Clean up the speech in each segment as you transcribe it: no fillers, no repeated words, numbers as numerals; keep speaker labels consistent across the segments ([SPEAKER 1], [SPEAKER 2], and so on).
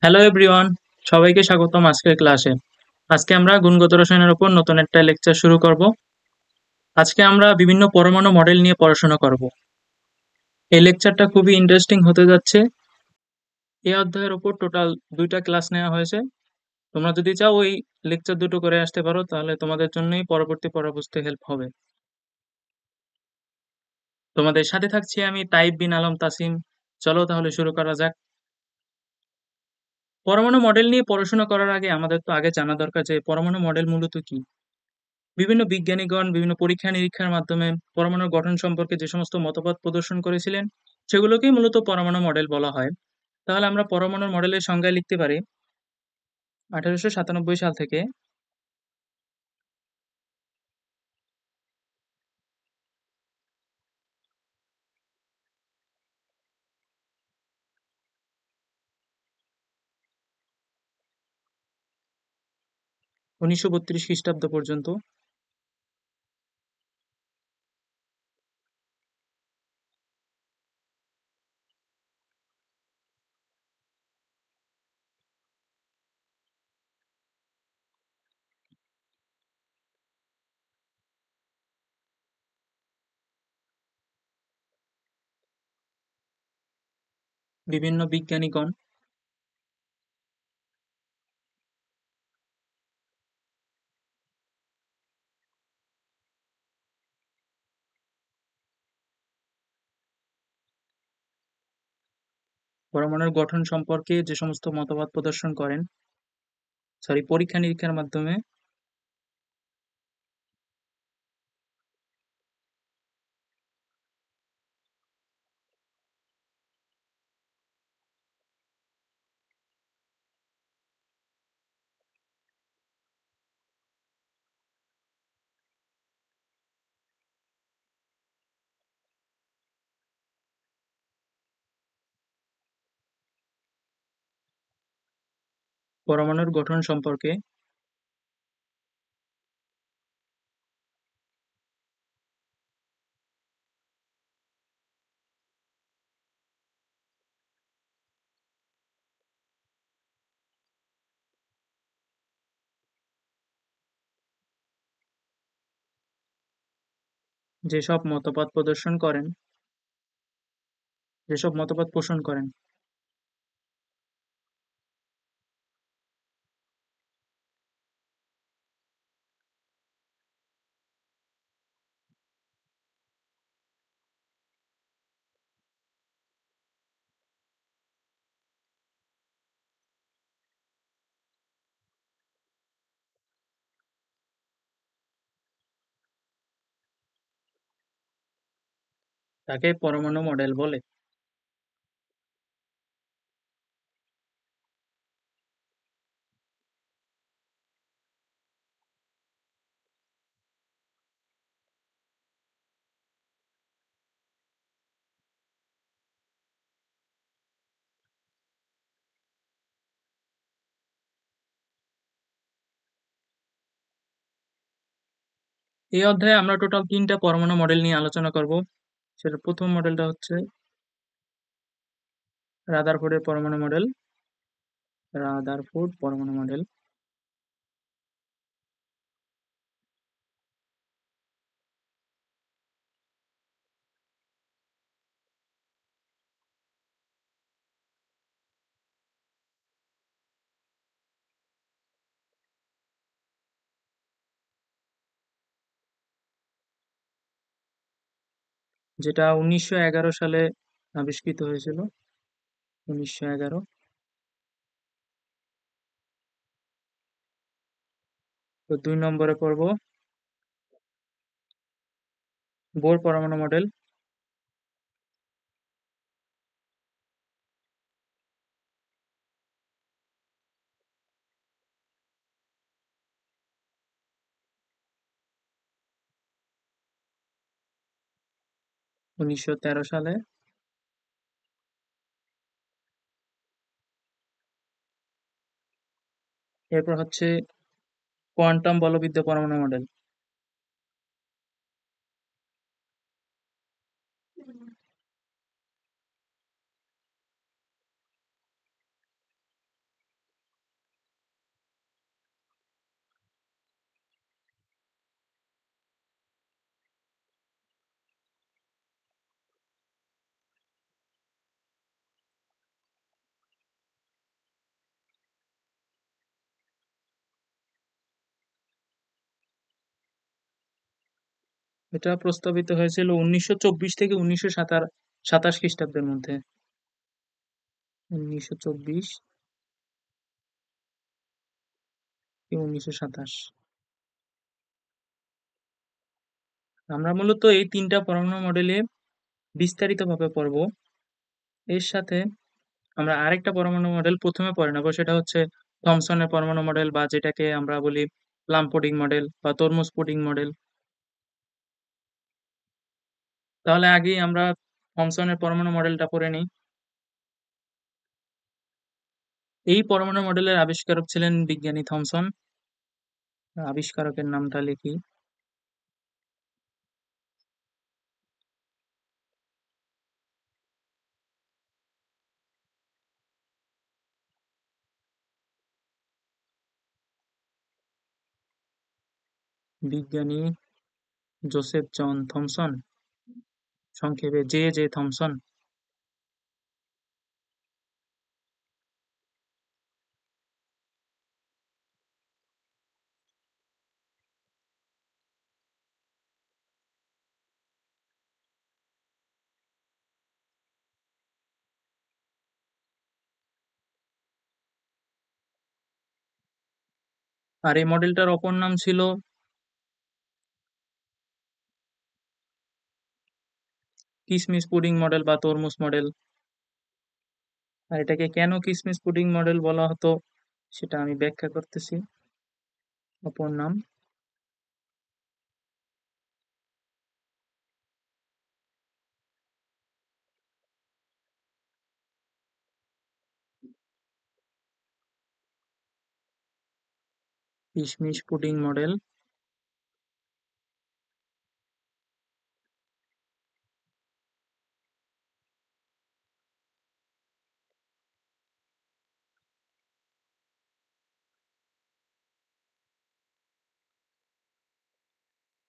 [SPEAKER 1] Hello everyone, সবাইকে স্বাগতম আজকের ক্লাসে। আজকে আমরা গুণগত রসায়নের উপর নতুন একটা লেকচার শুরু করব। আজকে আমরা বিভিন্ন পরমাণু মডেল নিয়ে পড়াশোনা করব। এই লেকচারটা খুবই ইন্টারেস্টিং হতে যাচ্ছে। এই অধ্যায়ের উপর টোটাল 2টা ক্লাস নেওয়া হয়েছে। তোমরা যদি চাও ওই লেকচার দুটো করে আসতে পারো, তাহলে তোমাদের জন্যই পরবর্তী পড়া বুঝতে হেল্প হবে। তোমাদের সাথে থাকছি আমি তাইব বিন আলম তাসিম। চলো তাহলে শুরু করা যাক। পরমাণু মডেল নিয়ে পড়াশোনা করার আগে আমাদের তো আগে জানা দরকার যে পরমাণু মডেল মূলত কি। বিভিন্ন বিজ্ঞানীগণ বিভিন্ন পরীক্ষা নিরীক্ষার মাধ্যমে পরমাণুর গঠন সম্পর্কে যে সমস্ত মতবাদ প্রদর্শন করেছিলেন, সেগুলোকেই মূলত পরমাণু মডেল বলা হয়। তাহলে আমরা পরমাণুর মডেলের সংজ্ঞায় লিখতে পারি 1897 সাল থেকে 1932 খ্রিস্টাব্দ পর্যন্ত বিভিন্ন বিজ্ঞানীগণ পরমাণুর গঠন সম্পর্কে যে সমস্ত মতবাদ প্রদর্শন করেন, পরীক্ষা নিরীক্ষার মাধ্যমে পরমাণুর গঠন সম্পর্কে যেসব মতবাদ প্রদর্শন করেন, যেসব মতবাদ পোষণ করেন, তাকে পরমাণু মডেল বলে। এই অধ্যায়ে আমরা টোটাল 3টা পরমাণু মডেল নিয়ে আলোচনা করব। সেটা প্রথম মডেলটা হচ্ছে রাদারফোর্ডের পরমাণু মডেল। রাদারফোর্ড পরমাণু মডেল, যেটা 1911 সালে আবিষ্কৃত হয়েছিল। 1911। তো 2 নম্বরে পড়ব বোর পরমাণু মডেল। 1913 সালে। এরপর হচ্ছে কোয়ান্টাম বলবিদ্যা পরমাণু মডেল। এটা প্রস্তাবিত হয়েছিল 1924 থেকে 1927 খ্রিস্টাব্দের মধ্যে। 1924 থেকে 1927। আমরা মূলত এই তিনটা পরমাণু মডেলে বিস্তারিতভাবে পড়বো। এর সাথে আমরা আরেকটা পরমাণু মডেল প্রথমে পড়ে নেবো, সেটা হচ্ছে থমসনের পরমাণু মডেল, বা যেটাকে আমরা বলি প্লাম পুডিং মডেল বা তরমুজ পুডিং মডেল। তাহলে আগেই আমরা থমসনের পরমাণু মডেলটা পড়ে নিই। এই পরমাণু মডেলের আবিষ্কারক ছিলেন বিজ্ঞানী থমসন। আবিষ্কারকের নামটা লিখি। বিজ্ঞানী জোসেফ জন থমসন, সংক্ষেপে জে জে থমসন। আর এই মডেলটার অপর নাম ছিল কিসমিস পুডিং মডেল বা তরমুজ মডেল। আর এটাকে কেন কিসমিস পুডিং মডেল বলা হতো সেটা আমি ব্যাখ্যা করতেছি। অপর নাম কিশমিশ পুডিং মডেল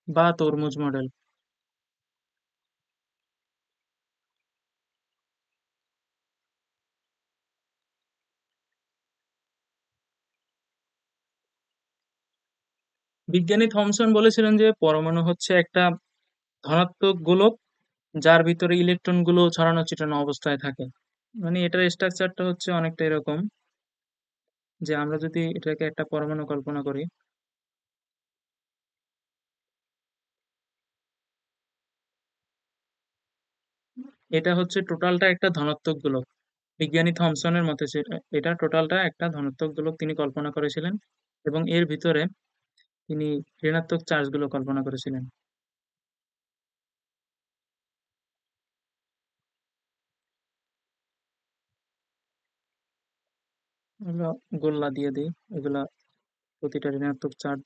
[SPEAKER 1] বা তরমুজ মডেল। বিজ্ঞানী থমসন বলেছিলেন যে পরমাণু হচ্ছে একটা ধনাত্মক গোলক যার ভিতরে ইলেকট্রন গুলো ছড়ানো ছিটানো অবস্থায় থাকে। মানে এটার স্ট্রাকচারটা হচ্ছে অনেকটা এরকম, যে আমরা যদি এটাকে একটা পরমাণু কল্পনা করি, এটা হচ্ছে টোটালটা একটা ধনাত্মক গোলক। বিজ্ঞানী থমসনের মতে এটা টোটালটা একটা ধনাত্মক গোলক তিনি কল্পনা করেছিলেন, এবং এর ভিতরে তিনি ঋণাত্মক চার্জ গুলো কল্পনা করেছিলেন। এগুলো গোল্লা দিয়ে দিই, এগুলা প্রতিটা ঋণাত্মক চার্জ।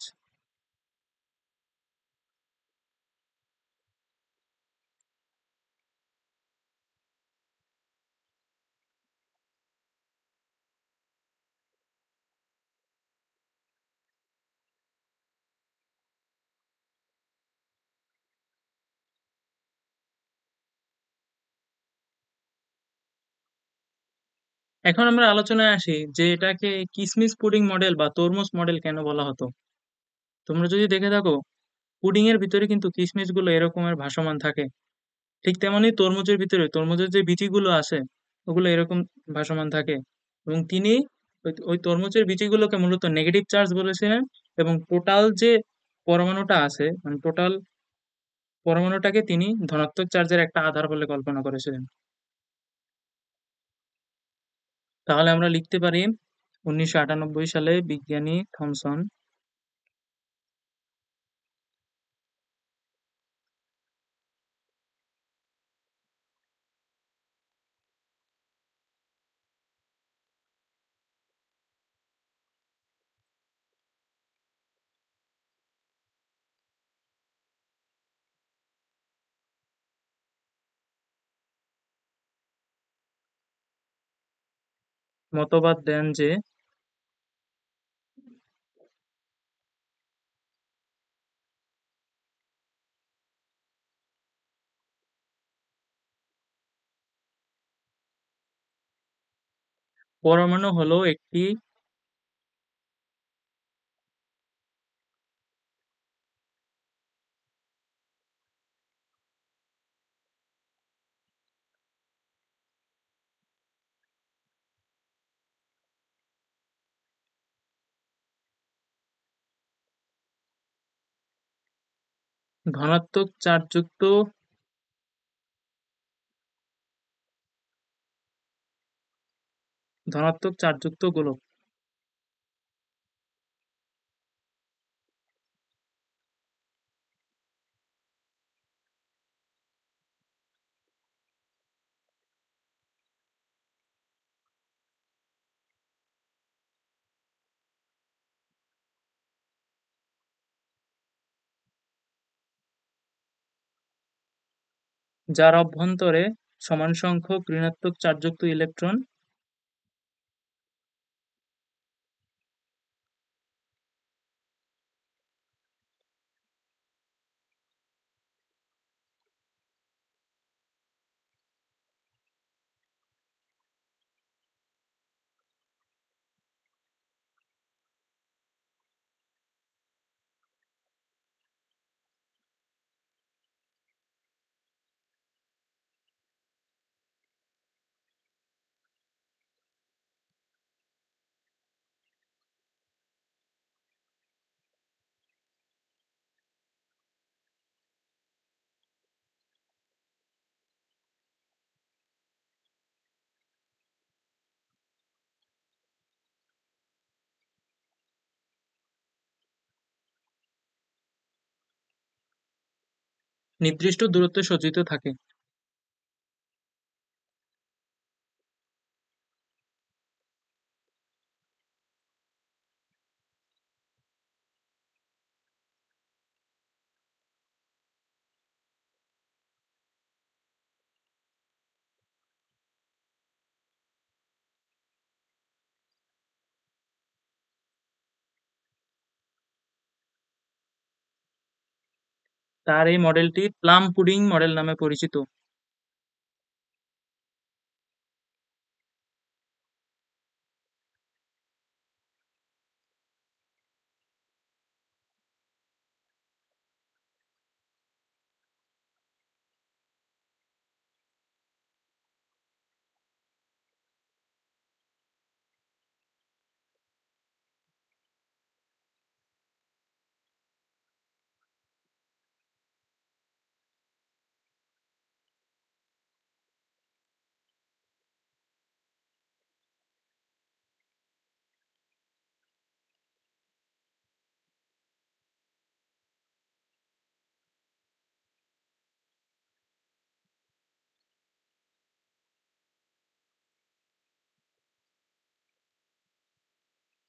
[SPEAKER 1] এখন আমরা আলোচনায় আসি যে এটাকে কিসমিস পুডিং মডেল বা তরমুজ মডেল কেন বলা হতো। তোমরা যদি দেখে থাকো, পুডিং এর ভিতরে কিন্তু কিসমিস গুলো এরকমের ভাসমান থাকে, ঠিক তেমনি তরমুজের ভিতরে তরমুজের যে বিচিগুলো আছে ওগুলো এরকম ভাসমান থাকে। এবং তিনি ওই তরমুজের বিচিগুলোকে মূলত নেগেটিভ চার্জ বলেছিলেন, এবং টোটাল যে পরমাণুটা আছে, মানে টোটাল পরমাণুটাকে তিনি ধনাত্মক চার্জের একটা আধার বলে কল্পনা করেছিলেন। তাহলে আমরা লিখতে পারি 1998 সালে বিজ্ঞানী থমসন মতবাদ দেন যে পরমাণু হলো একটি ধনাত্মক চার্জযুক্ত গোলক। যার অভ্যন্তরে সমান সংখ্যক ঋণাত্মক চার্জযুক্ত ইলেকট্রন নির্দিষ্ট দূরত্বে সজ্জিত থাকে। তার এই মডেলটি প্লাম পুডিং মডেল নামে পরিচিত।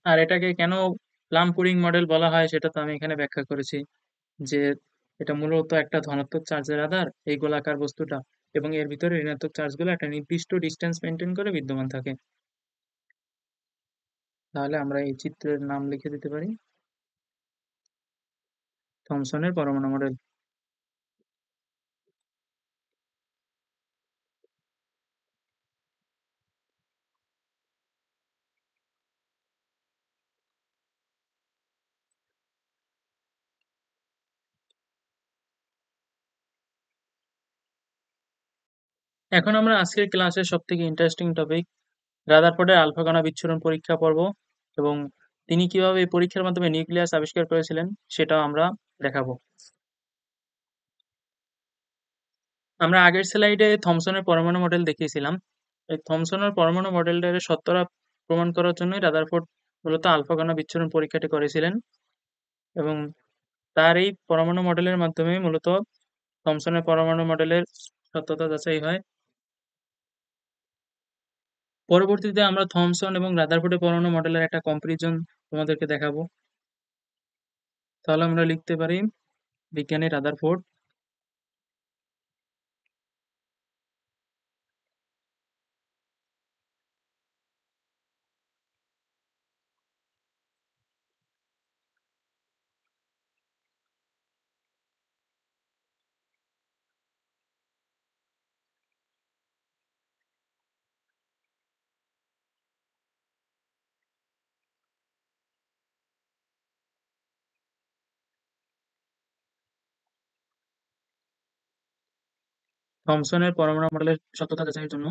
[SPEAKER 1] আর এটাকে কেন প্লাম পুডিং মডেল বলা হয় সেটা তো আমি এখানে ব্যাখ্যা করেছি, যে এটা মূলত একটা ধনাত্মক চার্জের আধার এই গোলাকার বস্তুটা, এবং এর ভিতরে ঋণাত্মক চার্জগুলো একটা নির্দিষ্ট ডিস্টেন্স মেনটেন করে বিদ্যমান থাকে। তাহলে আমরা এই চিত্রের নাম লিখে দিতে পারি থমসনের পরমাণু মডেল। এখন আমরা আজকের ক্লাসের সব থেকে ইন্টারেস্টিং টপিক রাদারফোর্ডের আলফা কণা বিচ্ছুরণ পরীক্ষা পর্ব, এবং তিনি কিভাবে এই পরীক্ষার মাধ্যমে নিউক্লিয়াস আবিষ্কার করেছিলেন সেটাও আমরা দেখাবো। আমরা আগের স্লাইডে থমসনের পরমাণু মডেল দেখিয়েছিলাম। এই থমসনের পরমাণু মডেলটার সত্যতা প্রমাণ করার জন্যই রাদারফোর্ড মূলত আলফা কণা বিচ্ছুরণ পরীক্ষাটি করেছিলেন, এবং তার এই পরমাণু মডেলের মাধ্যমে মূলত থমসনের পরমাণু মডেলের সত্যতা যাচাই হয়। পরবর্তীতে আমরা থমসন এবং রাদারফোর্ডের পরমাণু মডেলের একটা কম্পারিজন তোমাদেরকে দেখাবো। তাহলে আমরা লিখতে পারি বিজ্ঞানী রাদারফোর্ড থমসনের পরমাণু মডেলের সত্যতা যাচাইয়ের জন্য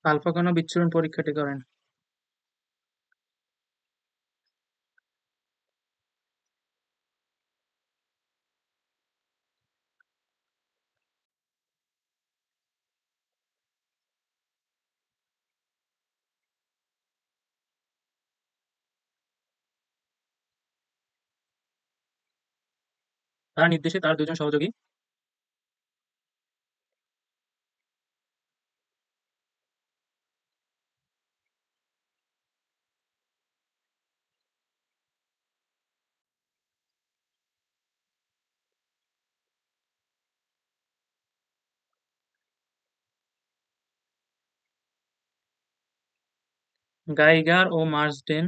[SPEAKER 1] আলফা কণা বিচ্ছুরণ পরীক্ষাটি করেন? তার নির্দেশে তার দুজন সহযোগী গাইগার ও মার্সডেন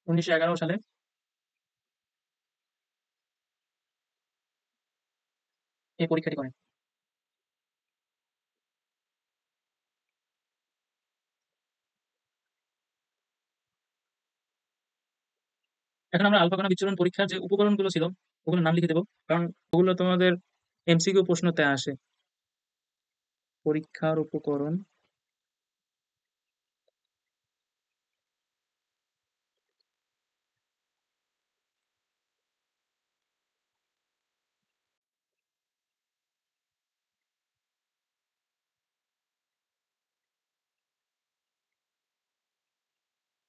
[SPEAKER 1] 1911 সালে এই পরীক্ষাটি করেন। এখন আমরা আলফা কণা বিচ্ছুরণ পরীক্ষার যে উপকরণগুলো ছিল ওগুলোর নাম লিখে দেবো, কারণ ওগুলো তোমাদের এমসিকিউ প্রশ্নতে আসে। পরীক্ষার উপকরণ,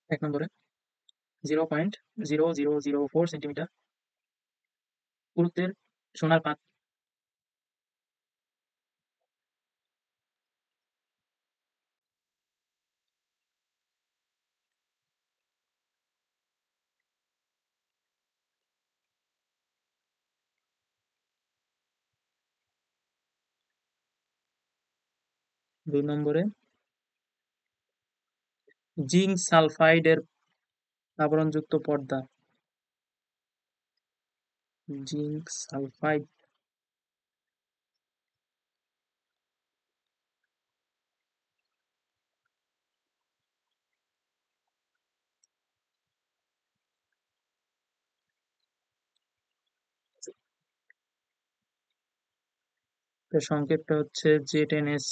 [SPEAKER 1] 1 নম্বরে 0.0004 সেন্টিমিটার পুরুত্বের সোনার পাত। 2 নম্বরে জিঙ্ক সালফাইডের আবরণযুক্ত পর্দা। Zinc sulphide. এর সংকেতটা হচ্ছে ZnS,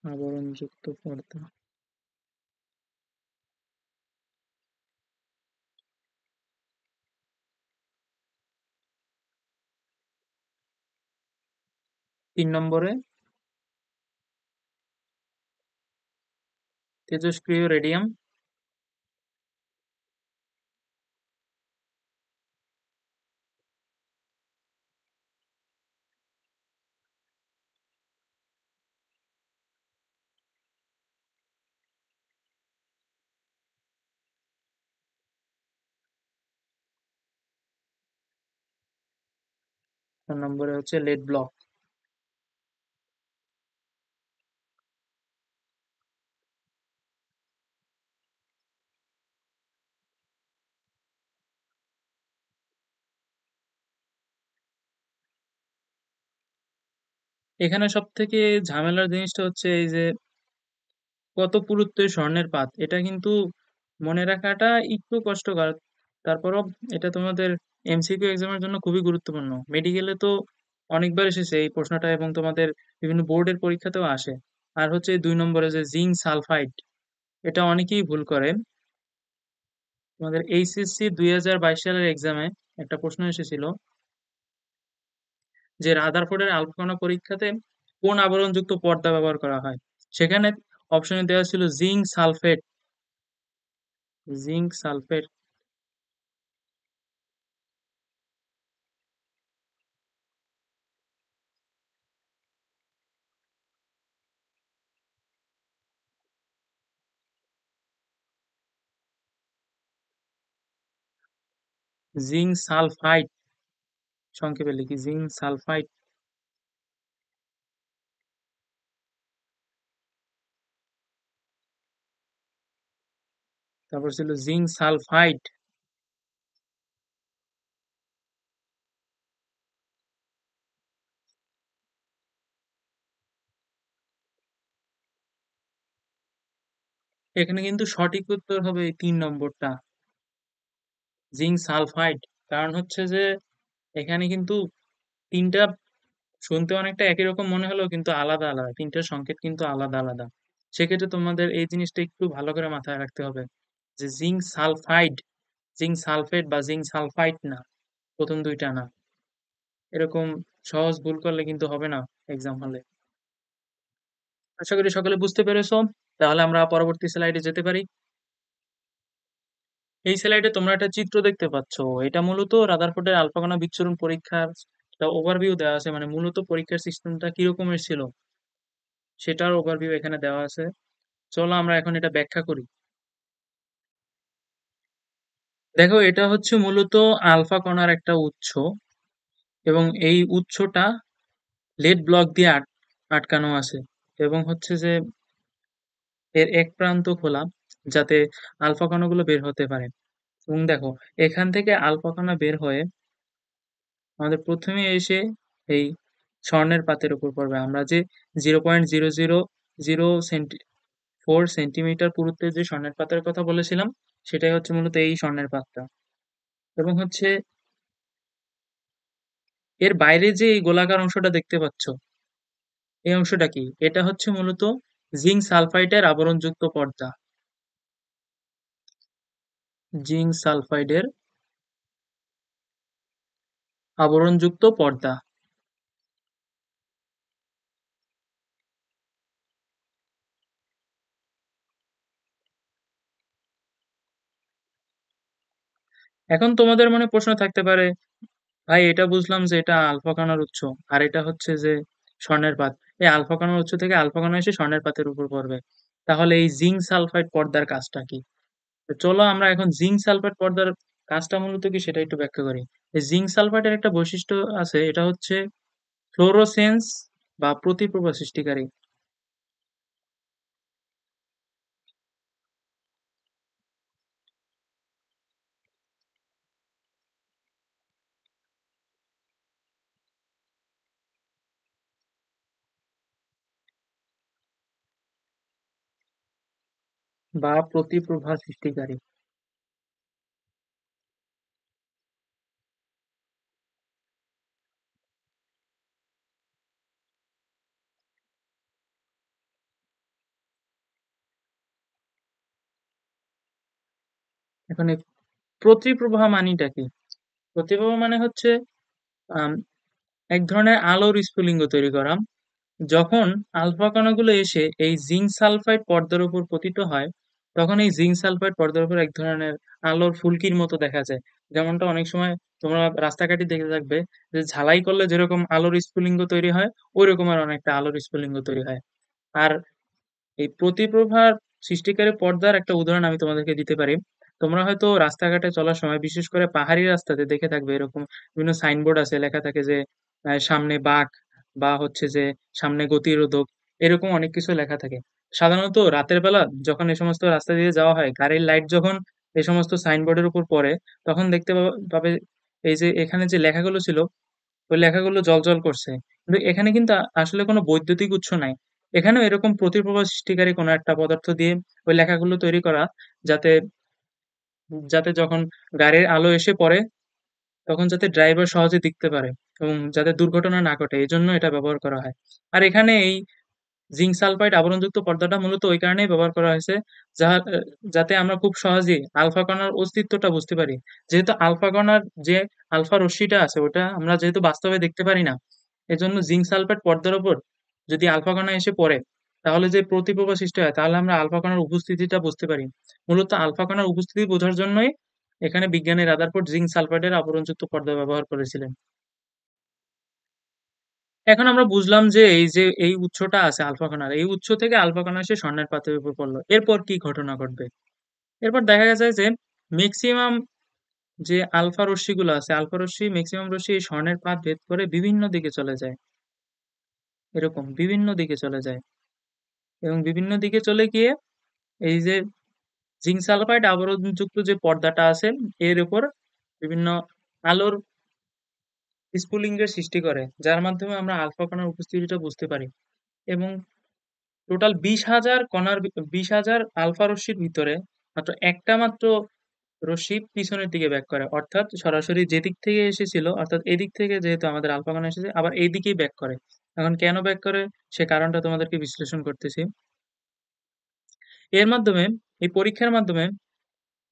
[SPEAKER 1] আবরণযুক্ত পর্দা। তিন নম্বরে তেজস্ক্রিয় রেডিয়াম। 4 নম্বরে হচ্ছে লেড ব্লক। এখানে সব থেকে ঝামেলার জিনিসটা হচ্ছে এই যে কত পুরুত্বের স্বর্ণের পাত, এটা কিন্তু মনে রাখাটা একটু কষ্টকর। তারপরও এটা তোমাদের এমসিকিউ এক্সামের জন্য খুবই গুরুত্বপূর্ণ। মেডিকেলে তো অনেকবার এসেছে এই প্রশ্নটা, এবং তোমাদের বিভিন্ন বোর্ডের পরীক্ষাতেও আসে। আর হচ্ছে 2 নম্বরে যে জিঙ্ক সালফাইড, এটা অনেকেই ভুল করে। তোমাদের এইচএসসি 2022 সালের এক্সামে একটা প্রশ্ন এসেছিল যে রাদারফোর্ডের আলফা কণা পরীক্ষাতে কোন আবরণযুক্ত পর্দা ব্যবহার করা হয়। সেখানে অপশনে দেওয়া ছিল zinc sulphate. Zinc sulphate. Zinc sulphide, সংক্ষেপে লিখি জিঙ্ক সালফাইড। তারপর ছিল জিঙ্ক সালফাইড। এখানে কিন্তু সঠিক উত্তর হবে এই 3 নম্বরটা। Zinc sulphide. কারণ হচ্ছে যে এখানে কিন্তু তিনটা শুনতে অনেকটা একই রকম মনে হলেও কিন্তু আলাদা আলাদা, তিনটার সংকেত কিন্তু আলাদা আলাদা। সেক্ষেত্রে তোমাদের এই জিনিসটা একটু ভালো করে মাথায় রাখতে হবে যে জিঙ্ক সালফাইড, জিঙ্ক সালফেট বা জিঙ্ক সালফাইড না, প্রথম দুইটা না। এরকম সহজ ভুল করলে কিন্তু হবে না এক্সাম হলে। আশা করি সকলে বুঝতে পেরেছো। তাহলে আমরা পরবর্তী স্লাইডে যেতে পারি। এই স্লাইডে তোমরা একটা চিত্র দেখতে পাচ্ছ। এটা মূলত রাদারফোর্ডের আলফা কণা বিচ্ছুরণ পরীক্ষার একটা ওভারভিউ দেওয়া আছে, মানে মূলত পরীক্ষার সিস্টেমটা কিরকমের ছিল সেটার ওভারভিউ এখানে দেওয়া আছে। চলো আমরা এখন এটা ব্যাখ্যা করি। দেখো, এটা হচ্ছে মূলত আলফা কণার একটা উৎস, এবং এই উৎসটা লেড ব্লক দিয়ে আটকানো আছে, এবং হচ্ছে যে এর এক প্রান্ত খোলা যাতে আলফা কণাগুলো বের হতে পারে। এবং দেখো, এখান থেকে আলফা কণা বের হয়ে আমাদের প্রথমে এসে এই স্বর্ণের পাতের উপর পড়বে। আমরা যে 0.0004 সেন্টিমিটার পুরুত্বের যে স্বর্ণের পাতের কথা বলেছিলাম, সেটাই হচ্ছে মূলত এই স্বর্ণের পাতটা। এবং হচ্ছে এর বাইরে যে এই গোলাকার অংশটা দেখতে পাচ্ছ, এই অংশটা কি? এটা হচ্ছে মূলত জিঙ্ক সালফাইডের আবরণযুক্ত পর্দা। জিঙ্ক সালফাইডের আবরণযুক্ত পর্দা। এখন তোমাদের মনে প্রশ্ন থাকতে পারে, ভাই এটা বুঝলাম যে এটা আলফা কণার উৎস, আর এটা হচ্ছে যে স্বর্ণের পাত। এই আলফা কণার উৎস থেকে আলফা কণা এসে স্বর্ণের পাতের উপর পড়বে, তাহলে এই জিঙ্ক সালফাইড পর্দার কাজটা কি? তো চলো আমরা এখন জিঙ্ক সালফাইড পর্দার কাজটা মূলত কি সেটা একটু ব্যাখ্যা করি। এই জিঙ্ক সালফাইডের একটা বৈশিষ্ট্য আছে, এটা হচ্ছে ফ্লোরোসেন্স বা প্রতিপ্রভা সৃষ্টিকারী। বা প্রতিপ্রভা সৃষ্টিকারী। এখন এই প্রতিপ্রভা মানেটা কি? প্রতিপ্রভা মানে হচ্ছে আম, এক ধরনের আলোর স্ফুলিঙ্গ তৈরি করা। যখন আলফা কণাগুলো এসে এই জিঙ্ক সালফাইড পর্দার উপর পতিত হয়, তখন এই জিঙ্ক সালফাইড পর্দার উপর এক ধরনের আলোর ফুলকির মতো দেখা যায়। যেমনটা অনেক সময় তোমরা রাস্তাঘাটে দেখে থাকবে যে ঝালাই করলে যেরকম আলোর স্ফুলিঙ্গ তৈরি হয়, ওই রকমের অনেকটা আলোর স্ফুলিঙ্গ তৈরি হয়। আর এই প্রতিপ্রভার সৃষ্টিকারী পর্দার একটা উদাহরণ আমি তোমাদেরকে দিতে পারি। তোমরা হয়তো রাস্তাঘাটে চলার সময়, বিশেষ করে পাহাড়ি রাস্তাতে দেখে থাকবে, এরকম বিভিন্ন সাইনবোর্ড আছে, লেখা থাকে যে সামনে বাঁক, বা হচ্ছে যে সামনে গতিরোধক, এরকম অনেক কিছু লেখা থাকে। সাধারণত রাতের বেলা যখন এই সমস্ত রাস্তা দিয়ে যাওয়া হয়, গাড়ির লাইট যখন এই সমস্ত সাইনবোর্ডের উপর পড়ে, তখন দেখতে পাবে এই যে এখানে যে লেখাগুলো ছিল, ওই লেখাগুলো জ্বলজ্বল করছে। কিন্তু এখানে কিন্তু আসলে কোনো বৈদ্যুতিক উৎস নাই। এখানেও এরকম প্রতিপ্রভা সৃষ্টিকারী কোনো একটা পদার্থ দিয়ে ওই লেখাগুলো তৈরি করা, যাতে যাতে যখন গাড়ির আলো এসে পড়ে, তখন যাতে ড্রাইভার সহজে দেখতে পারে এবং যাতে দুর্ঘটনা না ঘটে, এই জন্য এটা ব্যবহার করা হয়। আর এখানে এই জিঙ্ক সালফাইড আবরণযুক্ত পর্দাটা মূলত ওই কারণেই ব্যবহার করা হয়েছে, যাহা যাতে আমরা খুব সহজেই আলফা কণার অস্তিত্বটা বুঝতে পারি। যেহেতু আলফা কণার যে আলফা রশ্মিটা আছে, ওটা আমরা যেহেতু বাস্তবে দেখতে পারি না, এজন্য জিঙ্ক সালফাইড পর্দার উপর যদি আলফা কণা এসে পড়ে, তাহলে যে প্রতিপ্রভা সৃষ্টি হয়, তাহলে আমরা আলফা কণার উপস্থিতিটা বুঝতে পারি। মূলত আলফা কণার উপস্থিতি বোঝার জন্যই এখানে বিজ্ঞানী রাদারফোর্ড জিঙ্ক সালফাইডের আবরণযুক্ত পর্দা ব্যবহার করেছিলেন। এখন আমরা বুঝলাম যে এই যে এই উৎসটা আছে আলফা কণার, এই উৎস থেকে আলফা কণা এসে স্বর্ণের পাতের উপর পড়লো, এরপর কি ঘটনা ঘটবে? এরপর দেখা গেছে যে ম্যাক্সিমাম যে আলফা রশ্মিগুলো আছে, আলফা রশ্মি ম্যাক্সিমাম রশ্মি এই স্বর্ণের পাত ভেদ করে বিভিন্ন দিকে চলে যায়। এরকম বিভিন্ন দিকে চলে যায়, এবং বিভিন্ন দিকে চলে গিয়ে এই যে জিঙ্ক সালফাইড আবরণযুক্ত যে পর্দাটা আছে, এর উপর বিভিন্ন আলোর স্ফুলিঙ্গের সৃষ্টি করে, যার মাধ্যমে আমরা আলফা কণার উপস্থিতিটা বুঝতে পারি। এবং টোটাল 20,000 কণার 20,000 আলফা রশ্মির ভিতরে মাত্র একটা মাত্র রশ্মি পিছনের দিকে ব্যাক করে। অর্থাৎ সরাসরি যেদিক থেকে এসেছিল অর্থাৎ এদিক থেকে যেহেতু আমাদের আলফা কণা এসেছে আবার এইদিকেই ব্যাক করে। এখন কেন ব্যাক করে সে কারণটা তোমাদেরকে বিশ্লেষণ করতেছি। এর মাধ্যমে এই পরীক্ষার মাধ্যমে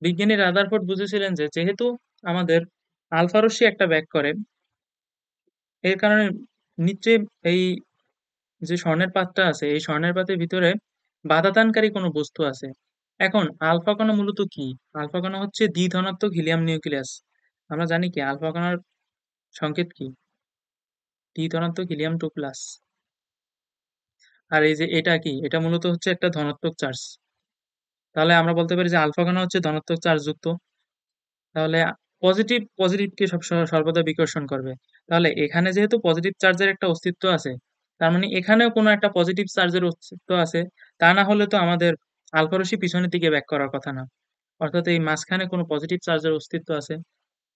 [SPEAKER 1] বিজ্ঞানী রাদারফোর্ড বুঝেছিলেন যে যেহেতু আমাদের আলফা রশ্মি একটা ব্যাক করে এর কারণে নিশ্চয়ই এই যে স্বর্ণের পাতটা আছে এই স্বর্ণের পাতের ভিতরে বাধাদানকারী কোনো বস্তু আছে। এখন আলফা কণা মূলত কি? আলফা কণা হচ্ছে দ্বিধনাত্মক হিলিয়াম নিউক্লিয়াস। আমরা জানি কি আলফা কণার সংকেত কি? দ্বিধনাত্মক হিলিয়াম 2 প্লাস। আর এই যে এটা কি? এটা মূলত হচ্ছে একটা ধনাত্মক চার্জ। তাহলে আমরা বলতে পারি যে আলফা কণা হচ্ছে ধনাত্মক চার্জ যুক্ত। তাহলে পজিটিভকে সর্বদা বিকর্ষণ করবে। তাহলে এখানে যেহেতু পজিটিভ চার্জের একটা অস্তিত্ব আছে, তার মানে এখানেও কোনো একটা পজিটিভ চার্জের অস্তিত্ব আছে। তা না হলে তো আমাদের আলফা রশ্মি পিছনের দিকে ব্যাক করার কথা না। অর্থাৎ এই মাঝখানে কোনো পজিটিভ চার্জের অস্তিত্ব আছে।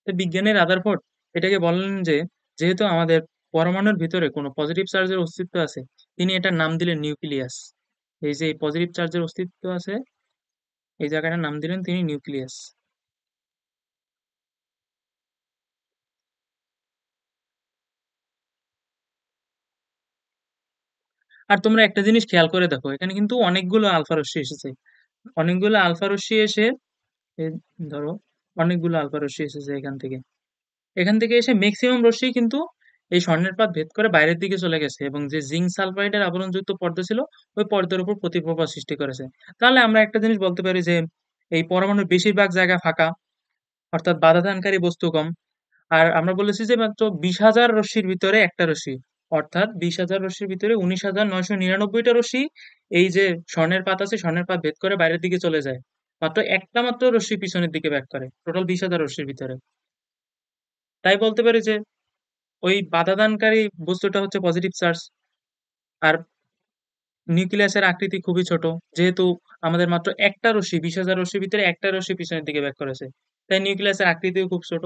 [SPEAKER 1] তো বিজ্ঞানী রাদারফোর্ড এটাকে বললেন যে যেহেতু আমাদের পরমাণুর ভিতরে কোনো পজিটিভ চার্জের অস্তিত্ব আছে, তিনি এটার নাম দিলেন নিউক্লিয়াস। এই যে পজিটিভ চার্জের অস্তিত্ব আছে, এই জায়গাটার নাম দিলেন তিনি নিউক্লিয়াস। আর তোমরা একটা জিনিস খেয়াল করে দেখো এখানে কিন্তু অনেকগুলো আলফা রশ্মি এসেছে। অনেকগুলো আলফা রশ্মি এসে এ ধরো অনেকগুলো আলফা রশ্মি এসেছে এখান থেকে এসে ম্যাক্সিমাম রশ্মি কিন্তু এই স্বর্ণের পাত ভেদ করে বাইরের দিকে চলে গেছে এবং যে জিঙ্ক সালফাইডের আবরণযুক্ত পর্দা ছিল ওই পর্দার উপর প্রতিপ্রভা সৃষ্টি করেছে। তাহলে আমরা একটা জিনিস বলতে পারি যে এই পরমাণুর বেশিরভাগ জায়গা ফাঁকা, অর্থাৎ বাধাদানকারী বস্তু কম। আর আমরা বলেছি যে মাত্র 20,000 রশ্মির ভিতরে একটা রশ্মি, অর্থাৎ 20,000 রশ্মির ভিতরে 19,999টা রশ্মি এই যে স্বর্ণের পাত আছে স্বর্ণের পাত ভেদ করে বাইরের দিকে চলে যায়। মাত্র একটা মাত্র রশ্মি পিছনের দিকে ব্যাক করে টোটাল 20,000 রশ্মির ভিতরে। তাই বলতে পারি যে ওই বাধাদানকারী বস্তুটা হচ্ছে পজিটিভ চার্জ। আর নিউক্লিয়াসের আকৃতি খুবই ছোট, যেহেতু আমাদের মাত্র একটা রশ্মি 20,000 রশ্মির ভিতরে একটা রশ্মি পিছনের দিকে ব্যাক করেছে, তাই নিউক্লিয়াসের আকৃতিও খুব ছোট।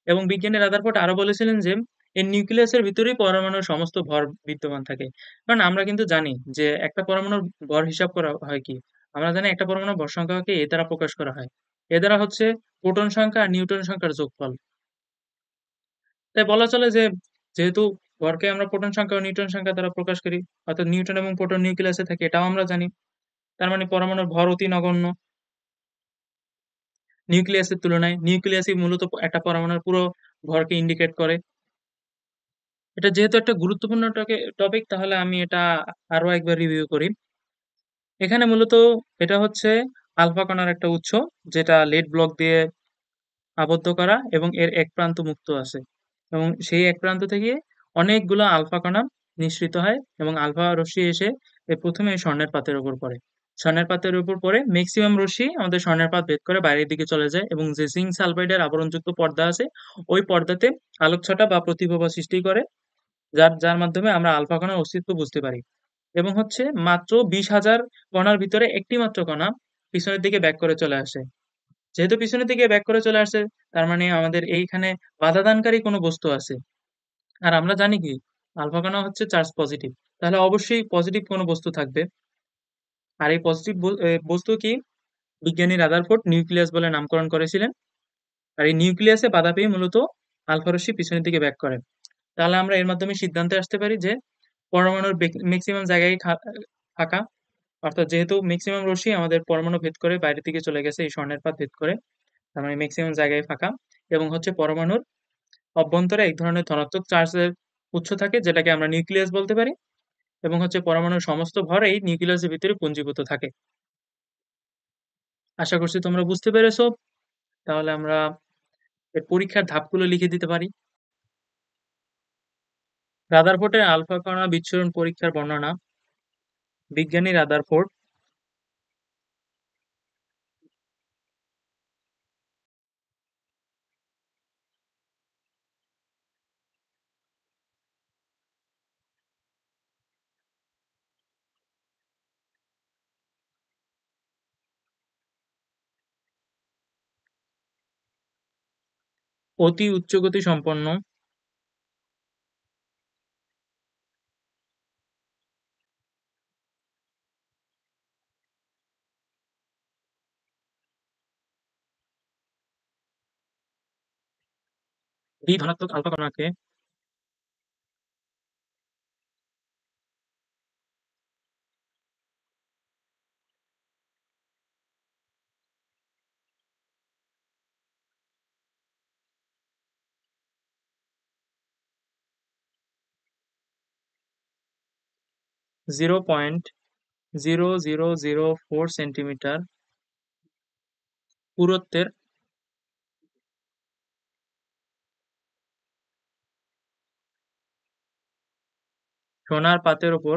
[SPEAKER 1] এবং বিজ্ঞানী রাদারফোর্ড আরো বলেছিলেন যে এই নিউক্লিয়াসের ভিতরেই পরমাণুর সমস্ত ভর বিদ্যমান থাকে। কারণ আমরা কিন্তু জানি যে একটা পরমাণুর ভর হিসাব করা হয় কি, আমরা জানি একটা পরমাণুর ভর সংখ্যাকে এ দ্বারা প্রকাশ করা হয়। এ দ্বারা হচ্ছে প্রোটন সংখ্যা আর নিউট্রন সংখ্যার যোগফল। তাই বলা চলে যে যেহেতু ভরকে আমরা প্রোটন সংখ্যা ও নিউট্রন সংখ্যা দ্বারা প্রকাশ করি, অর্থাৎ নিউট্রন এবং প্রোটন নিউক্লিয়াসে থাকে এটাও আমরা জানি। তার মানে পরমাণুর ভর অতি নগণ্য নিউক্লিয়াসের তুলনায়। নিউক্লিয়াসই মূলত একটা পরমাণুর পুরো ভরকে ইন্ডিকেট করে। এটা যেহেতু একটা গুরুত্বপূর্ণ টপিক তাহলে আমি এটা আরো একবার রিভিউ করি। এখানে মূলত এটা হচ্ছে আলফা কণার একটা উৎস, যেটা লেড ব্লক দিয়ে আবদ্ধ করা এবং এর এক প্রান্ত মুক্ত আছে এবং সেই এক প্রান্ত থেকে অনেকগুলো আলফা কণা নিঃসৃত হয় এবং আলফা রশ্মি এসে প্রথমে এই স্বর্ণের পাতের উপর পড়ে। স্বর্ণের পাতের উপর পড়ে ম্যাক্সিমাম রশ্মি আমাদের স্বর্ণের পাত ভেদ করে বাইরের দিকে চলে যায় এবং যে জিঙ্ক সালফাইডের আবরণযুক্ত পর্দা আছে ওই পর্দাতে আলোকছটা বা প্রতিপ্রভা সৃষ্টি করে, যার যার মাধ্যমে আমরা আলফা কণার অস্তিত্ব বুঝতে পারি। এবং হচ্ছে মাত্র 20,000 কণার ভিতরে একটি মাত্র কণা পিছনের দিকে ব্যাক করে চলে আসে। যেহেতু পিছনের দিকে ব্যাক করে চলে আসছে, তার মানে আমাদের এইখানে বাধাদানকারী কোনো বস্তু আছে। আর আমরা জানি কি আলফা কণা হচ্ছে চার্জ পজিটিভ, তাহলে অবশ্যই পজিটিভ কোনো বস্তু থাকবে। আর এই পজিটিভ বস্তু কি বিজ্ঞানী রাদারফোর্ড নিউক্লিয়াস বলে নামকরণ করেছিলেন। আর এই নিউক্লিয়াসে বাধা পেয়ে মূলত আলফা রশ্মি পিছনের দিকে ব্যাক করে। তাহলে আমরা এর মাধ্যমে সিদ্ধান্তে আসতে পারি যে পরমাণুর ম্যাক্সিমাম জায়গায় ফাঁকা, অর্থাৎ যেহেতু ম্যাক্সিমাম রশ্মি আমাদের পরমাণু ভেদ করে বাইরের দিকে চলে গেছে এই স্বর্ণের পাত ভেদ করে, তার মানে ম্যাক্সিমাম জায়গায় ফাঁকা। এবং হচ্ছে পরমাণুর অভ্যন্তরে এক ধরনের ধনাত্মক চার্জের উৎস থাকে যেটাকে আমরা নিউক্লিয়াস বলতে পারি এবং হচ্ছে পরমাণুর সমস্ত ভর এই নিউক্লিয়াসের ভিতরে পুঞ্জীভূত থাকে। আশা করছি তোমরা বুঝতে পেরেছো। তাহলে আমরা এর পরীক্ষার ধাপগুলো লিখে দিতে পারি। রাদারফোর্ডের আলফা কণা বিচ্ছুরণ পরীক্ষার বর্ণনা। বিজ্ঞানী রাদারফোর্ড অতি উচ্চগতি সম্পন্ন এই ধনাত্মক আলফা কণাকে 0.0004 সেন্টিমিটার পুরুত্বের সোনার পাতের উপর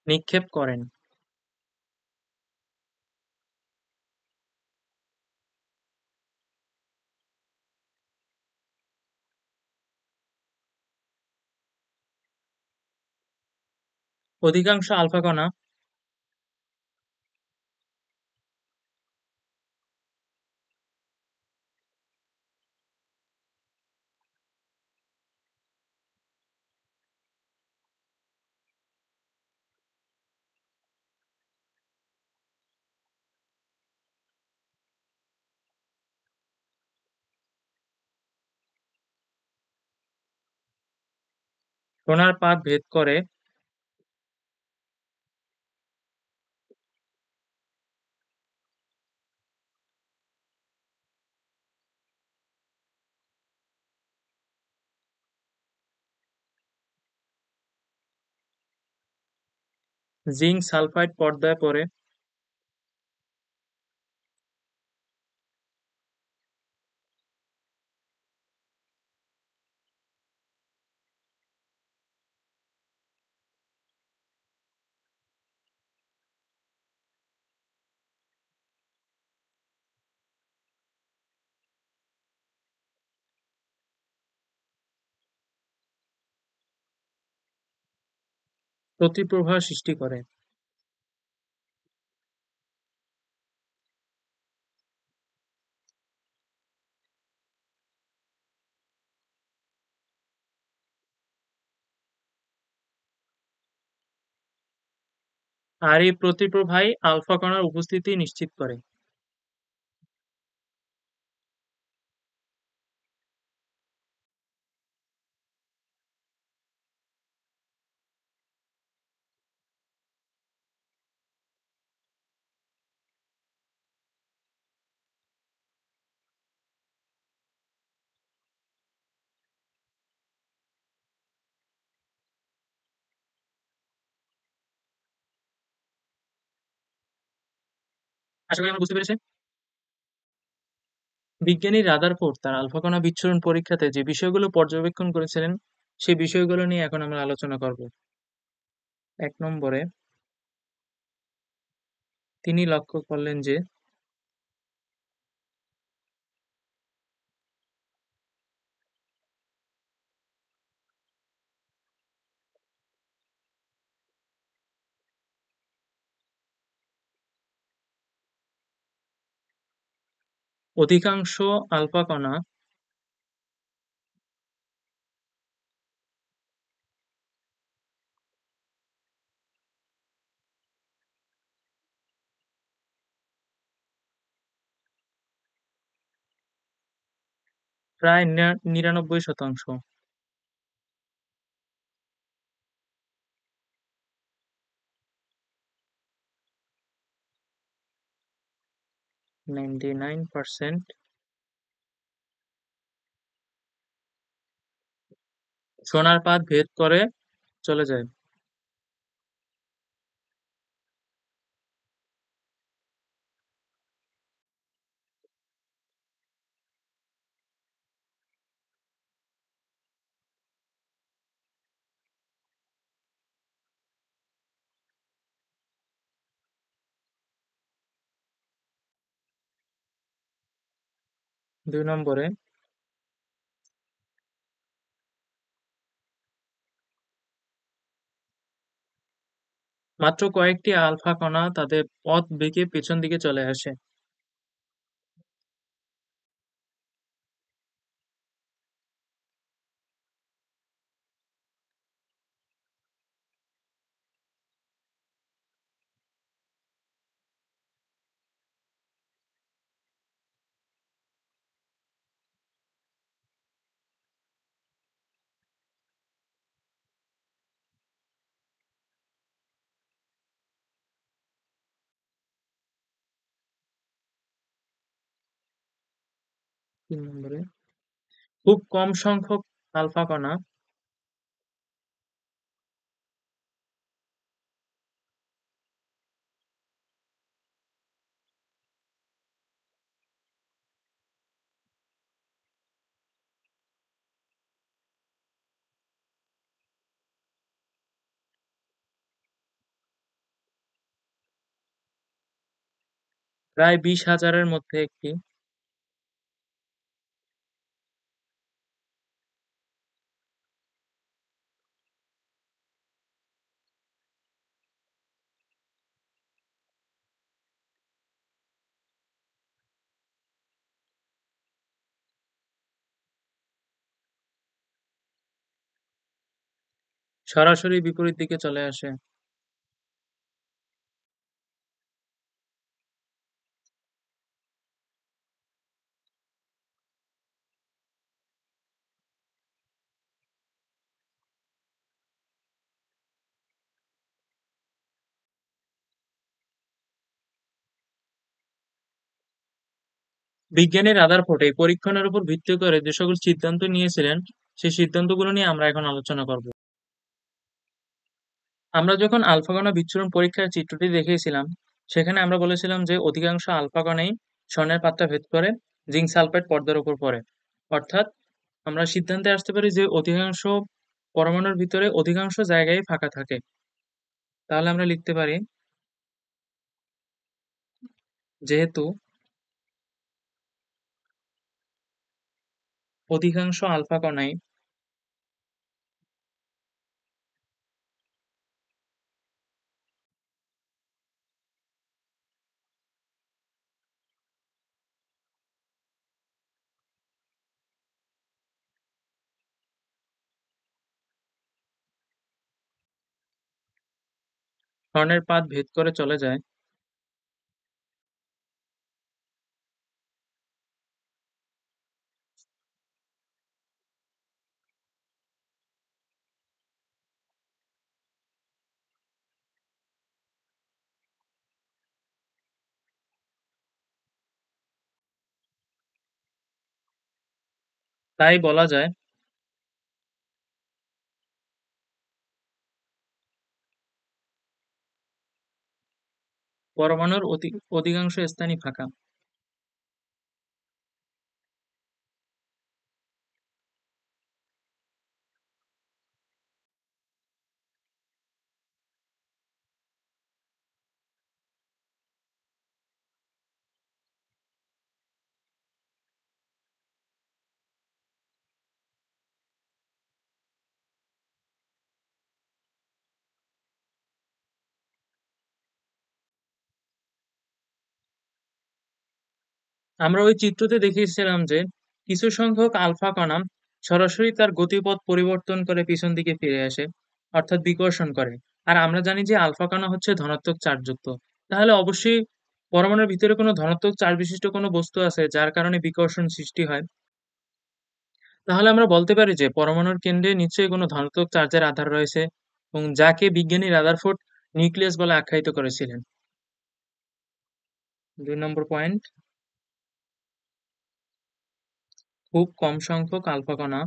[SPEAKER 1] নিক্ষেপ করেন। অধিকাংশ আলফা কণা সোনার পাত ভেদ করে জিঙ্ক সালফাইড পর্দায় পড়ে প্রতিপ্রবাহ সৃষ্টি করে। আর এই প্রতিপ্রবাহই আলফা কণার উপস্থিতি নিশ্চিত করে। আশা করি আমরা বুঝতে পেরেছি। বিজ্ঞানী রাদারফোর্ড তার আলফা কণা বিচ্ছুরণ পরীক্ষাতে যে বিষয়গুলো পর্যবেক্ষণ করেছিলেন সেই বিষয়গুলো নিয়ে এখন আমরা আলোচনা করব। 1 নম্বরে তিনি লক্ষ্য করলেন যে অধিকাংশ আলফা কণা প্রায় 99%, 99% সোনার পাত ভেদ করে চলে যায়। 2 নম্বরে মাত্র কয়েকটি আলফা কণা তাদের পথ বেঁকে পেছন দিকে চলে আসে। 3 নম্বরে খুব কম সংখ্যক আলফা কণা প্রায় 20,000 এর মধ্যে একটি সরাসরি বিপরীত দিকে চলে আসে। বিজ্ঞানী রাদারফোর্ড এই পরীক্ষণের উপর ভিত্তি করে যে সকল সিদ্ধান্ত নিয়েছিলেন সেই সিদ্ধান্তগুলো নিয়ে আমরা এখন আলোচনা করব। আমরা যখন আলফা কণা বিচ্ছুরণ পরীক্ষার চিত্রটি দেখিয়েছিলাম সেখানে আমরা বলেছিলাম যে অধিকাংশ আলফা কণাই স্বর্ণের পাত্রা ভেদ করে জিঙ্ক সালফাইড পর্দার উপর পড়ে। অর্থাৎ আমরা সিদ্ধান্তে আসতে পারি যে অধিকাংশ পরমাণুর ভিতরে অধিকাংশ জায়গায় ফাঁকা থাকে। তাহলে আমরা লিখতে পারি যেহেতু অধিকাংশ আলফা কণাই স্বর্ণের পাত ভেদ করে চলে যায়, তাই বলা যায় পরমাণুর অধিকাংশ স্থানই ফাঁকা। আমরা ওই চিত্রতে দেখিয়েছিলাম যে কিছু সংখ্যক আলফা কণা সরাসরি তার গতিপথ পরিবর্তন করে পিছন দিকে ফিরে আসে, অর্থাৎ বিকর্ষণ করে। আর আমরা জানি যে আলফা কণা হচ্ছে ধনাত্মক চার্জযুক্ত। তাহলে অবশ্যই পরমাণুর ভিতরে কোনো ধনাত্মক চার্জ বিশিষ্ট কোনো বস্তু আছে যার কারণে বিকর্ষণ সৃষ্টি হয়। তাহলে আমরা বলতে পারি যে পরমাণুর কেন্দ্রে নিশ্চয়ই কোনো ধনাত্মক চার্জের আধার রয়েছে এবং যাকে বিজ্ঞানী রাদারফোর্ড নিউক্লিয়াস বলে আখ্যায়িত করেছিলেন। 2 নম্বর পয়েন্ট, খুব কম সংখ্যক আলফা কণা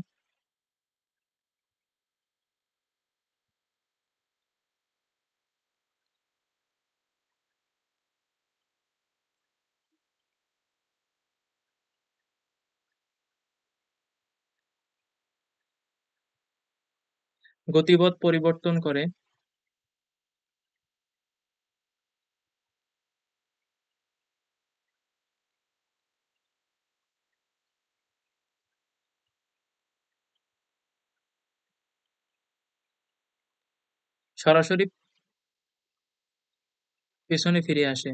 [SPEAKER 1] গতিপথ পরিবর্তন করে সরাসরি পেছনে ফিরে আসে।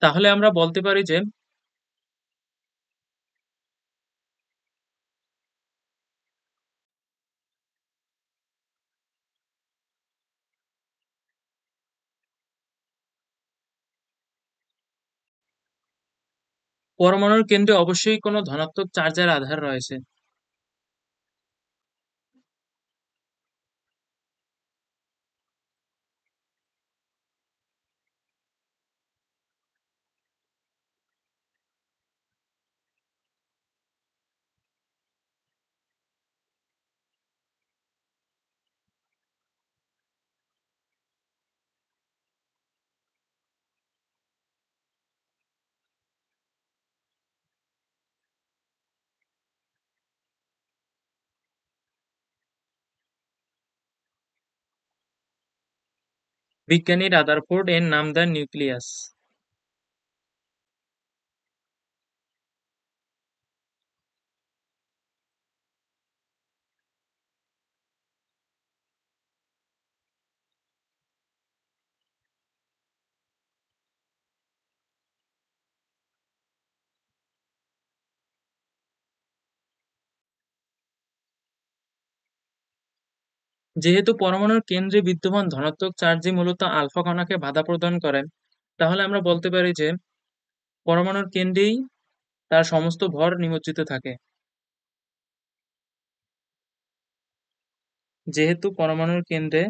[SPEAKER 1] তাহলে আমরা বলতে পারি যে পরমাণুর কেন্দ্রে অবশ্যই কোনো ধনাত্মক চার্জের আধার রয়েছে। বিজ্ঞানী রাদারফোর্ড এর নাম দেন নিউক্লিয়াস। যেহেতু পরমাণুর কেন্দ্রে বিদ্যমান ধনাত্মক চার্জই মূলত আলফা কণাকে বাধা প্রদান করে, তাহলে আমরা বলতে পারি যে পরমাণুর কেন্দ্রেই তার সমস্ত ভর নিমজ্জিত থাকে। যেহেতু পরমাণুর কেন্দ্রে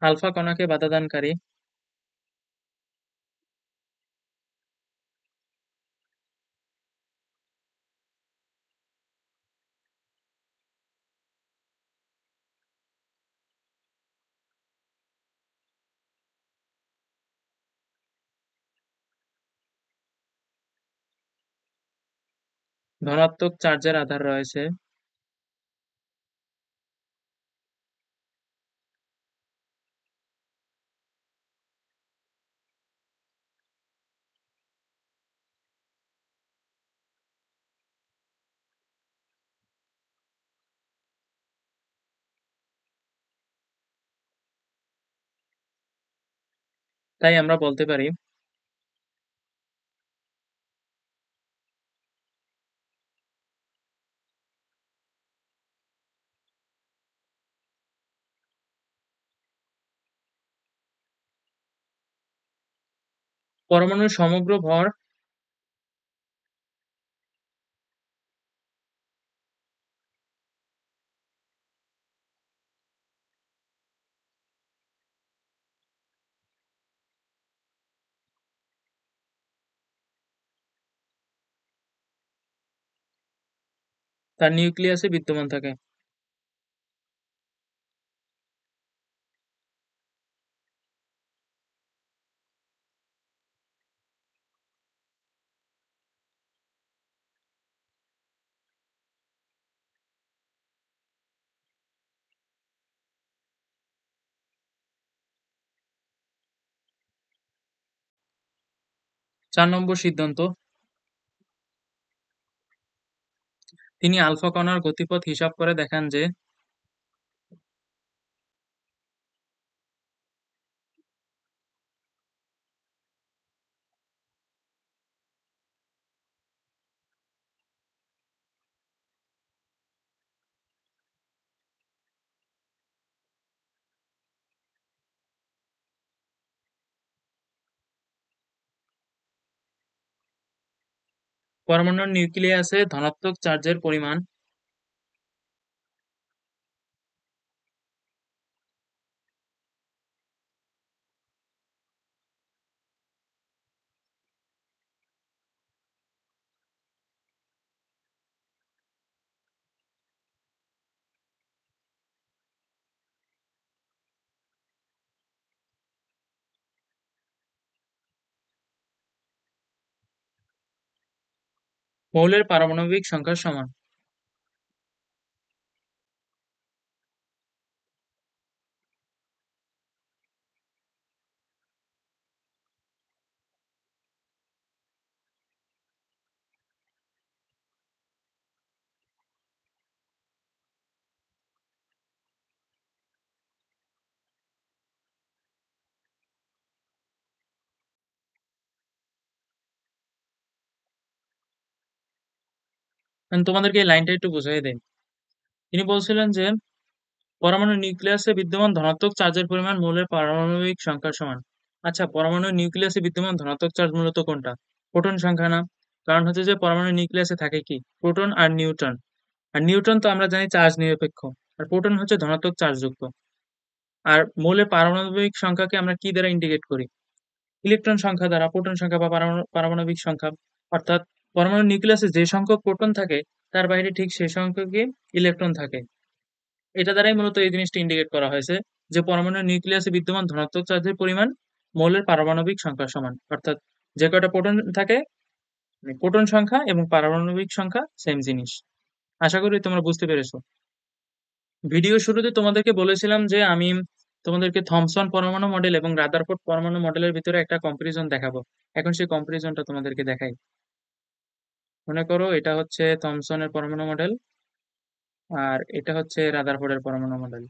[SPEAKER 1] আলফা কণাকে বাধাদানকারী ধনাত্মক চার্জের আধার রয়েছে, তাই আমরা বলতে পারি পরমাণুর সমগ্র ভর তার নিউক্লিয়াসে বিদ্যমান থাকে। চার নম্বর সিদ্ধান্ত, তিনি আলফা কণার গতিপথ হিসাব করে দেখান যে পরমাণুর নিউক্লিয়াসে ধনাত্মক চার্জের পরিমাণ মৌলের পারমাণবিক সংখ্যার সমান। আমি তোমাদেরকে এই লাইনটা একটু বুঝিয়ে দেই। তিনি বলছিলেন যে পরমাণুর নিউক্লিয়াসে বিদ্যমান ধনাত্মক চার্জের পরিমাণ মৌলের পারমাণবিক সংখ্যার সমান। আচ্ছা, পরমাণুর নিউক্লিয়াসে বিদ্যমান ধনাত্মক চার্জ মূলত কোনটা? প্রোটন সংখ্যা না? কারণ হচ্ছে যে পরমাণুর নিউক্লিয়াসে থাকে কি প্রোটন আর নিউট্রন। আর নিউট্রন তো আমরা জানি চার্জ নিরপেক্ষ, আর প্রোটন হচ্ছে ধনাত্মক চার্জযুক্ত। আর মৌলের পারমাণবিক সংখ্যাকে আমরা কি দ্বারা ইন্ডিকেট করি? ইলেকট্রন সংখ্যা দ্বারা, প্রোটন সংখ্যা বা পারমাণবিক সংখ্যা। অর্থাৎ পরমাণুর নিউক্লিয়াসে যে সংখ্যক প্রোটন থাকে তার বাইরে ঠিক সেই সংখ্যকই ইলেকট্রন থাকে। এটা দ্বারাই মূলত এই জিনিসটা ইন্ডিকেট করা হয়েছে যে পরমাণুর নিউক্লিয়াসে বিদ্যমান ধনাত্মক চার্জের পরিমাণ মৌলের পারমাণবিক সংখ্যার সমান। অর্থাৎ যে কয়টা প্রোটন থাকে, মানে প্রোটন সংখ্যা এবং পারমাণবিক সংখ্যা সেম জিনিস। আশা করি তোমরা বুঝতে পেরেছো। ভিডিও শুরুতে তোমাদেরকে বলেছিলাম যে আমি তোমাদেরকে থমসন পরমাণু মডেল এবং রাদারফোর্ড পরমাণু মডেলের ভিতরে একটা কম্পারিজন দেখাবো। এখন সেই কম্পারিজনটা তোমাদেরকে দেখাই। মনে করো এটা হচ্ছে থমসনের পরমাণু মডেল, আর এটা হচ্ছে রাদারফোর্ডের পরমাণু মডেল।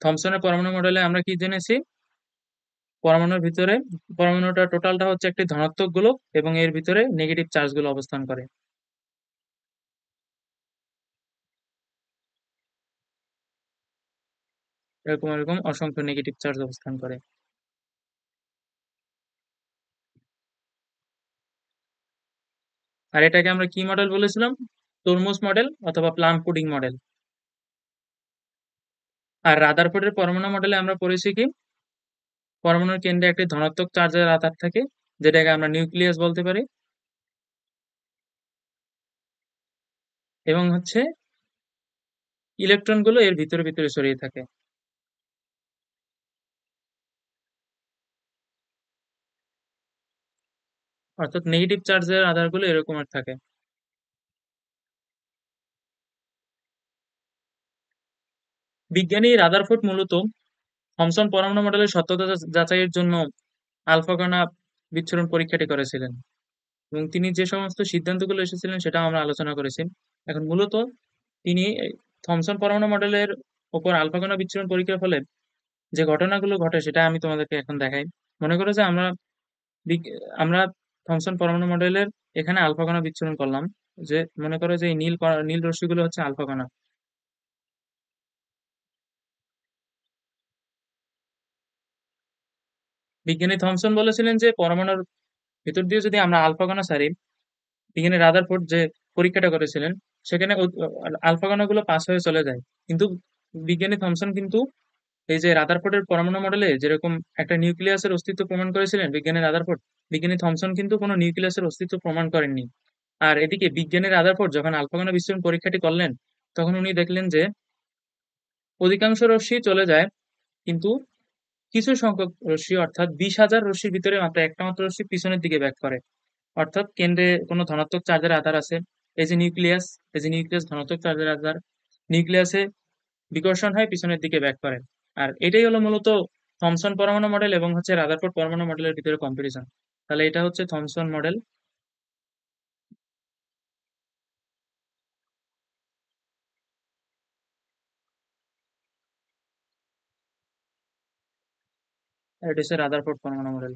[SPEAKER 1] থমসনের পরমাণু মডেলে আমরা কি জেনেছি? পরমাণুর ভিতরে পরমাণুটা টোটালটা হচ্ছে একটি ধনাত্মক গোলক এবং এর ভিতরে নেগেটিভ চার্জ গুলো অবস্থান করে। এরকম এরকম অসংখ্য নেগেটিভ চার্জ অবস্থান করে। আর এটাকে আমরা কি মডেল বলেছিলাম? তরমুজ মডেল অথবা প্লাম পুডিং মডেল। আর রাদারফোর্ডের পরমাণু মডেলে আমরা পড়েছি কি পরমাণুর কেন্দ্রে একটি ধনাত্মক চার্জের আধার থাকে, যেটাকে আমরা নিউক্লিয়াস বলতে পারি, এবং হচ্ছে ইলেকট্রন গুলো এর ভিতরে ভিতরে ছড়িয়ে থাকে। অর্থাৎ নেগেটিভ চার্জের আধারগুলো এরকমের থাকে। বিজ্ঞানী রাদারফোর্ড মূলত থমসন পরমাণু মডেলের সত্যতা যাচাইয়ের জন্য আলফা কণা বিচ্ছুরণ পরীক্ষাটি করেছিলেন, এবং তিনি যে সমস্ত সিদ্ধান্তগুলো এসেছিলেন সেটা আমরা আলোচনা করেছি। এখন মূলত তিনি এই থমসন পরমাণু মডেলের উপর আলফা কণা বিচ্ছুরণ পরীক্ষার ফলে যে ঘটনাগুলো ঘটে সেটা আমি তোমাদেরকে এখন দেখাই। মনে করো যে বিগ- আমরা থমসন পরমাণু মডেলের এখানে আলফা কণা বিচ্ছুরণ করলাম। যে মনে করো যে এই নীল রশ্মিগুলো হচ্ছে আলফা কণা। বিজ্ঞানী থমসন বলেছিলেন যে পরমাণুর ভিতর দিয়ে যদি আমরা আলফা কণা ছাড়ি, বিজ্ঞানী রাদারফোর্ড যে পরীক্ষাটা করেছিলেন সেখানে আলফা কণাগুলো পাস হয়ে চলে যায়। কিন্তু বিজ্ঞানী থমসন কিন্তু এই যে রাদারফোর্ডের পরমাণু মডেলে যেরকম একটা নিউক্লিয়াসের অস্তিত্ব প্রমাণ করেছিলেন বিজ্ঞানী রাদারফোর্ড, বিজ্ঞানী থমসন কিন্তু কোনো নিউক্লিয়াসের অস্তিত্ব প্রমাণ করেননি। আর এদিকে বিজ্ঞানী রাদারফোর্ড যখন আলফা কণা বিস্ফোরণ পরীক্ষাটি করলেন, তখন উনি দেখলেন যে অধিকাংশ রশ্মি চলে যায়, কিন্তু কিছু সংখ্যক রশ্মি অর্থাৎ 20,000 রশ্মির ভিতরে মাত্র একটা মাত্র রশ্মি পিছনের দিকে ব্যাক করে। অর্থাৎ কেন্দ্রে কোনো ধনাত্মক চার্জের আধার আছে। এই যে নিউক্লিয়াস, এই যে নিউক্লিয়াস ধনাত্মক চার্জের আধার, নিউক্লিয়াসে বিকর্ষণ হয় পিছনের দিকে ব্যাক করে। আর এটাই হলো মূলত থমসন পরমাণু মডেল এবং হচ্ছে রাদারফোর্ড পরমাণু মডেলের ভিতরে কম্পারিজন। তাহলে এটা হচ্ছে থমসন মডেল, আর এটা হচ্ছে রাদারফোর্ড পরমাণু মডেল।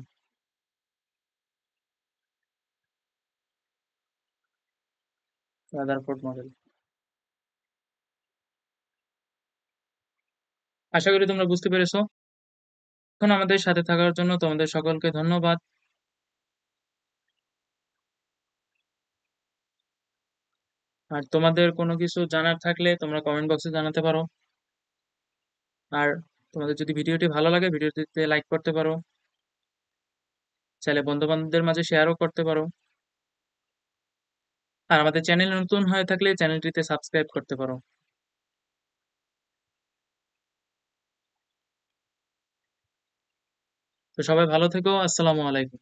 [SPEAKER 1] Rutherford model. আশা করি তোমরা বুঝতে পেরেছো। এখন আমাদের সাথে থাকার জন্য তোমাদের সকলকে ধন্যবাদ। আর তোমাদের কোনো কিছু জানার থাকলে তোমরা কমেন্ট বক্সে জানাতে পারো। আর তোমাদের যদি ভিডিওটি ভালো লাগে ভিডিওটিতে লাইক করতে পারো, চাইলে বন্ধু বান্ধবদের মাঝে শেয়ারও করতে পারো। আর আমাদের চ্যানেল নতুন হয়ে থাকলে চ্যানেলটিতে সাবস্ক্রাইব করতে পারো। তো সবাই ভালো থেকো। আসসালামু আলাইকুম।